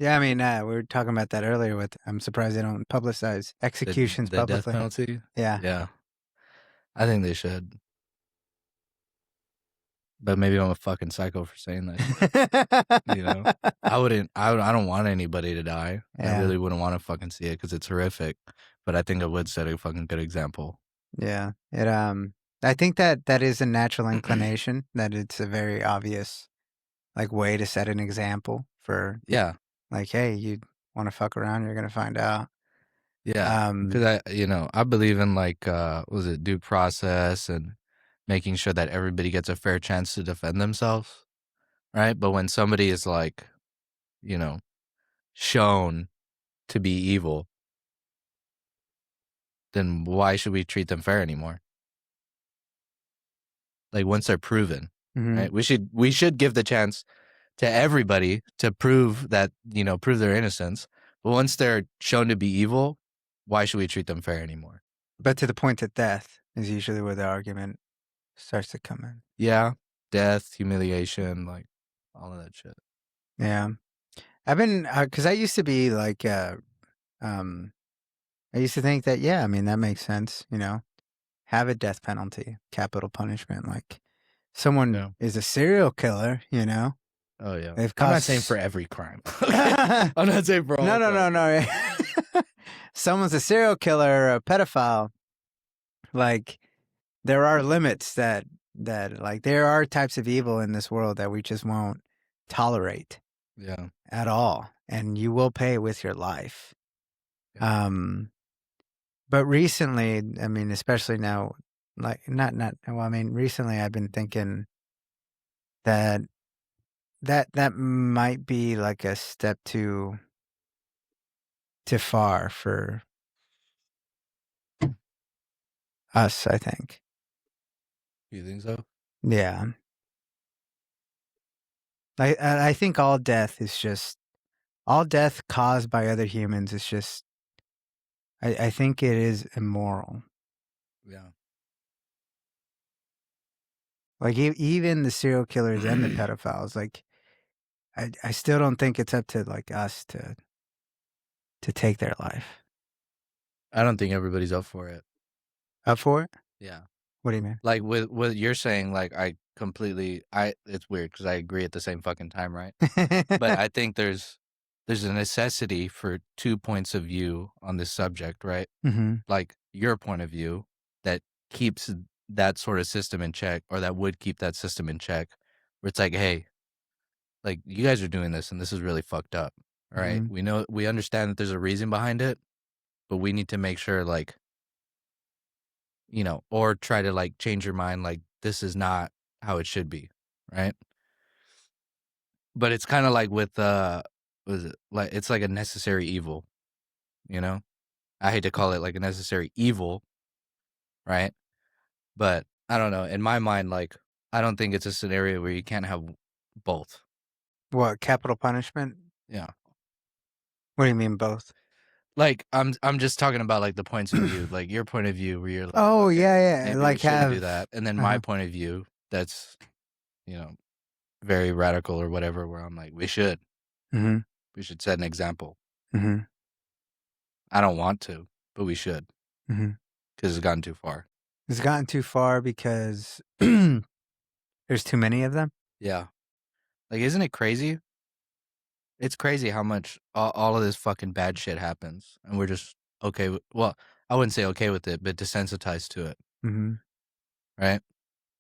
Yeah, I mean, we were talking about that earlier with, I'm surprised they don't publicize executions The death publicly. penalty. Yeah. Yeah, I think they should. But maybe I'm a fucking psycho for saying that shit. You know, I don't want anybody to die. I Yeah. really wouldn't want to fucking see it because it's horrific. But I think I would set a fucking good example. Yeah. I think that is a natural inclination, that it's a very obvious, like, way to set an example for, Yeah, like, hey, you want to fuck around, you're going to find out. yeah. Um, Because I believe in like, was it due process and making sure that everybody gets a fair chance to defend themselves, right? But when somebody is like, you know, shown to be evil, then why should we treat them fair anymore? Like once they're proven, mhm. right? We should give the chance to everybody to prove that, prove their innocence. But once they're shown to be evil, why should we treat them fair anymore? But to the point of death is usually where the argument starts to come in. Yeah, death, humiliation, like all of that shit. Yeah. I've been, because I used to be like, um, I used to think that, yeah, I mean, that makes sense, have a death penalty, capital punishment. Like, someone Yeah. is a serial killer, Oh yeah. they've I'm not saying caused. for every crime. Okay? I'm not saying for all No, no, crimes. no, no. Someone's a serial killer or a pedophile. Like, there are limits that like there are types of evil in this world that we just won't tolerate Yeah. at all, and you will pay with your life. Yeah. But recently, I mean, especially now, like not well, I mean, recently I've been thinking that that might be like a step too far for us, I think. You think so? Yeah. I think all death caused by other humans is just, I think it is immoral. Yeah. Like, even the serial killers and the pedophiles, like, I still don't think it's up to, like, us to take their life. I don't think everybody's up for it. Up for it? Yeah. What do you mean? Like with what you're saying, like it's weird because I agree at the same fucking time, right? But I think there's a necessity for two points of view on this subject, right? Mhm. Like your point of view that keeps that sort of system in check, or that would keep that system in check, where it's like, hey, like you guys are doing this and this is really fucked up. All right. Mhm. We understand that there's a reason behind it, but we need to make sure like, or try to like change your mind, like this is not how it should be. Right. But it's kind of like with what is it? Like it's like a necessary evil, you know? I hate to call it like a necessary evil, right? But I don't know. In my mind, like I don't think it's a scenario where you can't have both. What, capital punishment? Yeah. What do you mean both? Like I'm just talking about like the points of view, like your point of view where you're like, Oh, okay, yeah, yeah, maybe we like, shouldn't do have that. And then my uh-huh. point of view that's, you know, very radical or whatever, where I'm like, Mhm. we should set an example. Mhm. I don't want to, but we should Mhm. because it's gotten too far. It's gotten too far because there's too many of them? Yeah. Like, isn't it crazy? It's crazy how much all of this fucking bad shit happens. And we're just okay well, I wouldn't say okay with it, but desensitized to it. Mhm. Right.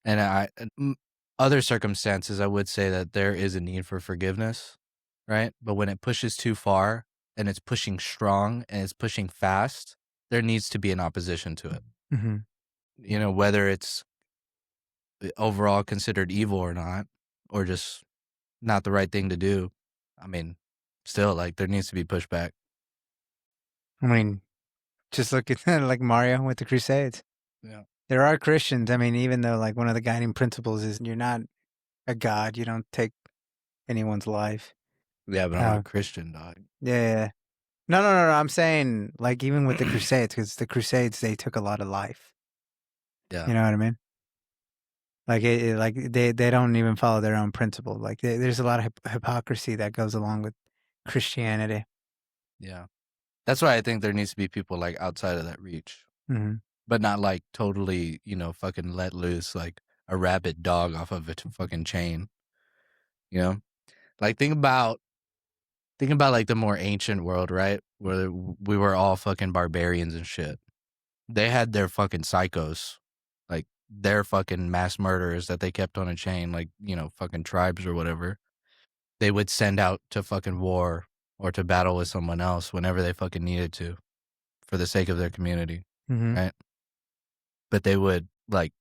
And other circumstances, I would say that there is a need for forgiveness. Right. But when it pushes too far and it's pushing strong and it's pushing fast, there needs to be an opposition to it. Mhm. Whether it's overall considered evil or not, or just not the right thing to do. I mean, still, like, there needs to be pushback. I mean, just look at like Mario with the Crusades. Yeah. There are Christians, I mean, even though, like, one of the guiding principles is you're not a god, you don't take anyone's life. Yeah, but I'm not Uh, a Christian, dog. yeah, yeah, yeah. No, no, no, no, I'm saying, like, even with the Crusades, because the Crusades, they took a lot of life. You Yeah. know what I mean? Like, like, they don't even follow their own principle. Like, there's a lot of hypocrisy that goes along with Christianity. Yeah. That's why I think there needs to be people like outside of that reach, Mm-hmm. but not like totally, fucking let loose like a rabid dog off of a fucking chain. You know, like think about like the more ancient world, right? Where we were all fucking barbarians and shit. They had their fucking psychos, like their fucking mass murderers that they kept on a chain, like, fucking tribes or whatever. They would send out to fucking war or to battle with someone else whenever they fucking needed to for the sake of their community, Mm-hmm. right? But they would like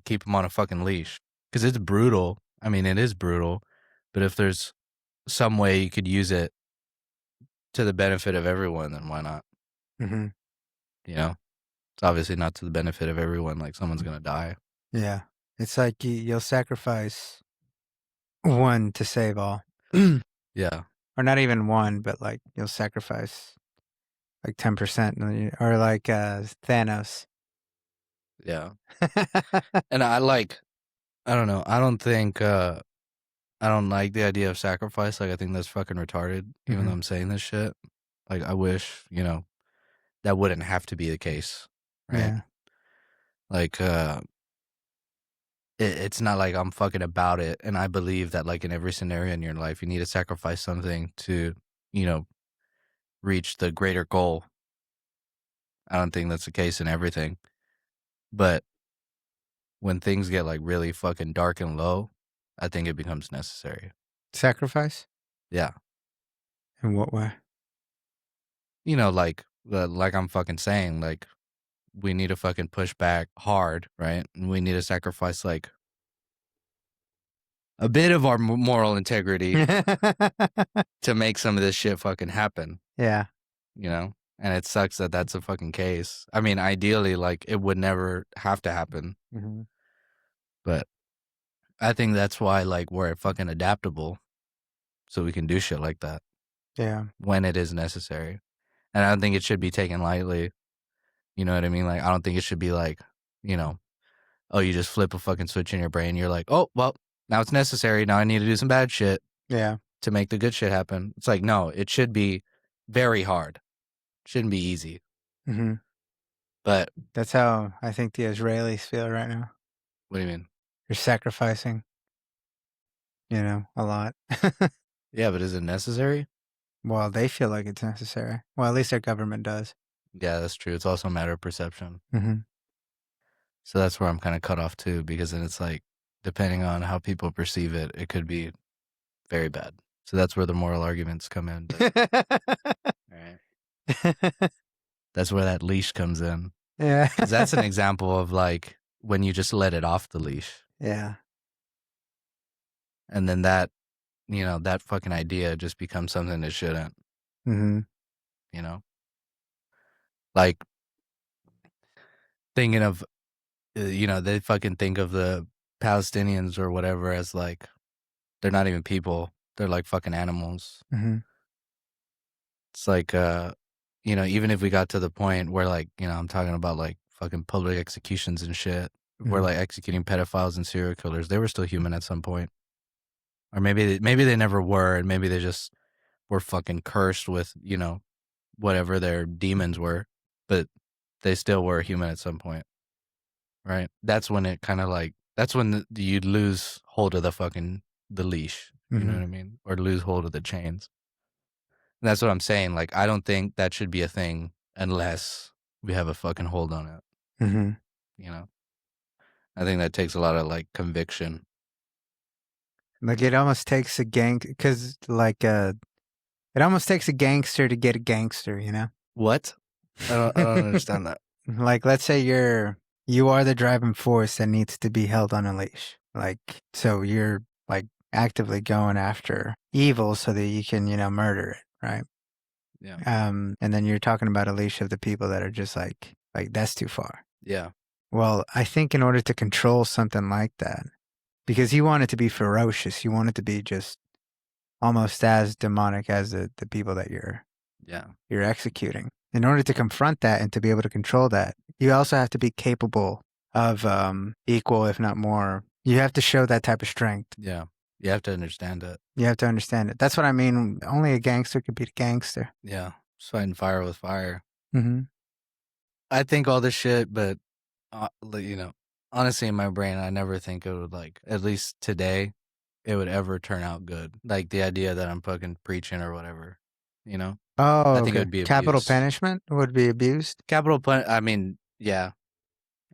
keep them on a fucking leash because it's brutal. I mean, it is brutal, but if there's some way you could use it to the benefit of everyone, then why not? Mm-hmm. It's obviously not to the benefit of everyone. Like someone's gonna die. Yeah. It's like you'll sacrifice one to save all. Or Yeah, not even one, but like you'll sacrifice like 10% or like Thanos. yeah. And I don't know. I don't like the idea of sacrifice. Like I think that's fucking retarded. Even though Mm-hmm. I'm saying this shit, like I wish that wouldn't have to be the case, right? Yeah. Like it's not like I'm fucking about it. And I believe that like in every scenario in your life, you need to sacrifice something to you know reach the greater goal. I don't think that's the case in everything, but when things get like really fucking dark and low, I think it becomes necessary. Sacrifice? Yeah. In what way? Like I'm fucking saying, like we need to fucking push back hard, right? And we need to sacrifice like a bit of our moral integrity to make some of this shit fucking happen, Yeah. And it sucks that that's a fucking case. I mean, ideally, like it would never have to happen, Mm-hmm. but I think that's why like we're fucking adaptable, so we can do shit like that Yeah. when it is necessary. And I don't think it should be taken lightly. You know what I mean? Like I don't think it should be like, you know, oh, you just flip a fucking switch in your brain. You're like, oh, well, now it's necessary. Now I need to do some bad shit Yeah. to make the good shit happen. It's like, no, it should be very hard. Shouldn't be easy. Mm-hmm. But That's how I think the Israelis feel right now. what do you mean? You're sacrificing, a lot. Yeah, but is it necessary? Well, they feel like it's necessary. Well, at least their government does. Yeah, that's true. It's also a matter of perception. Mm-hmm. So that's where I'm kind of cut off too, because then it's like, depending on how people perceive it, it could be very bad. So that's where the moral arguments come in. But, all right. That's where that leash comes in. Yeah. Because that's an example of like when you just let it off the leash. Yeah. And then that fucking idea just becomes something that shouldn't, Mm-hmm. you know? Like thinking of, they fucking think of the Palestinians or whatever as like, they're not even people. They're like fucking animals. Mm-hmm. It's like, even if we got to the point where like, I'm talking about like fucking public executions and shit, where Mm-hmm. like executing pedophiles and serial killers, they were still human at some point. Or maybe they never were, and maybe they just were fucking cursed with, whatever their demons were, but they still were human at some point, right? That's when it kind of like that's when you'd lose hold of the leash, you know Mm-hmm. what I mean, or lose hold of the chains. And that's what I'm saying. Like I don't think that should be a thing unless we have a fucking hold on it. Mm-hmm. You know, I think that takes a lot of like conviction. Like it almost takes a gang, because it almost takes a gangster to get a gangster. What? I don't understand that. Like let's say you are the driving force that needs to be held on a leash. Like so you're like actively going after evil so that you can murder it, right? Yeah. And then you're talking about a leash of the people that are just like that's too far. Yeah. Well, I think in order to control something like that, because you want it to be ferocious, you want it to be just almost as demonic as the people that Yeah. you're executing. In order to confront that and to be able to control that, you also have to be capable of equal, if not more. You have to show that type of strength. Yeah. You have to understand it. You have to understand it. That's what I mean. Only a gangster could beat a gangster. Yeah. Just fighting fire with fire. Mm-hmm. I think all this shit, but honestly, in my brain, I never think it would like, at least today, it would ever turn out good. Like the idea that I'm fucking preaching or whatever, you know. Oh, I think it okay. would be Capital abused. punishment would be abused. I mean, yeah,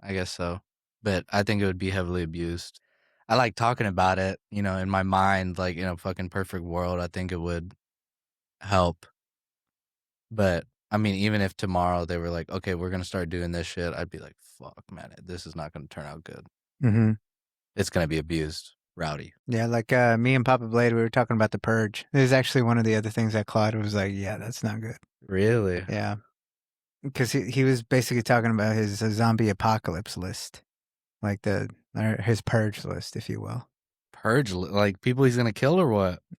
I guess so. But I think it would be heavily abused. I like talking about it, in my mind, like in a fucking perfect world, I think it would help. But I mean, even if tomorrow they were like, okay, we're gonna start doing this shit, I'd be like, fuck, man, this is not gonna turn out good. Mm-hmm. It's gonna be abused, rowdy. Yeah, like me and Papa Blade, we were talking about the Purge. It was actually one of the other things that Claude was like, yeah, that's not good. Really? Yeah, because he was basically talking about his zombie apocalypse list, like his Purge list, if you will. Purge, like people he's gonna kill or what?